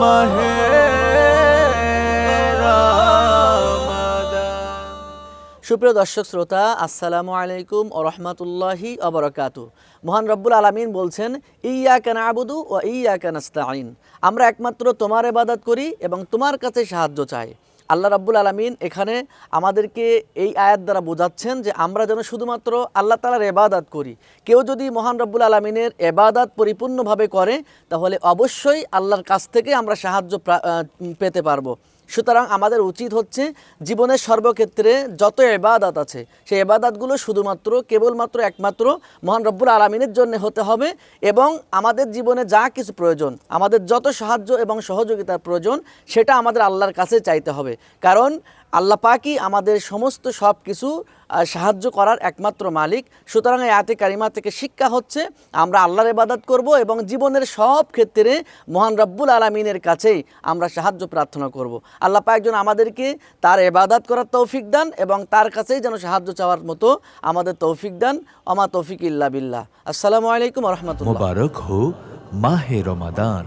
মাহে রমাদান। সুপ্রিয় দর্শক শ্রোতা, আসসালামু আলাইকুম ওয়া রাহমাতুল্লাহি ওয়া বারাকাতুহু। মহান রব্বুল আলামিন বলছেন, ইয়্যাকা না'বুদু ওয়া ইয়্যাকা নাস্তাঈন। আমরা একমাত্র তোমার ইবাদত করি এবং তোমার কাছে সাহায্য চাই। আল্লাহ রাব্বুল আলামিন এখানে আমাদেরকে এই আয়াত দ্বারা বোঝাচ্ছেন যে আমরা যেন শুধুমাত্র আল্লাহ তাআলার ইবাদত করি। কেউ যদি মহান রব্বুল আলামিনের ইবাদত পরিপূর্ণভাবে করে তাহলে অবশ্যই আল্লাহর কাছ থেকে আমরা সাহায্য পেতে পারবো। সুতরাং আমাদের উচিত হচ্ছে জীবনের সর্বক্ষেত্রে যত ইবাদত আছে সেই ইবাদতগুলো শুধুমাত্র কেবলমাত্র একমাত্র মহান রব্বুল আলামিনের জন্য হতে হবে এবং আমাদের জীবনে যা কিছু প্রয়োজন, আমাদের যত সাহায্য এবং সহযোগিতার প্রয়োজন সেটা আমাদের আল্লাহর কাছে চাইতে হবে। কারণ আল্লাহ পাকই আমাদের সমস্ত সব কিছু সাহায্য করার একমাত্র মালিক। সুতরাং এই আয়াতে কারিমা থেকে শিক্ষা হচ্ছে আমরা আল্লাহর ইবাদত করব এবং জীবনের সব ক্ষেত্রে মহান রব্বুল আলামিনের কাছেই আমরা সাহায্য প্রার্থনা করব। আল্লাহ পাক যেন আমাদেরকে তার ইবাদত করার তৌফিক দান এবং তার কাছেই যেন সাহায্য চাওয়ার মতো আমাদের তৌফিক দান। ওমা তৌফিক ইল্লা বিল্লাহ। আসসালামু আলাইকুম ওয়া রাহমাতুল্লাহ। মুবারক হোক মাহে রমাদান।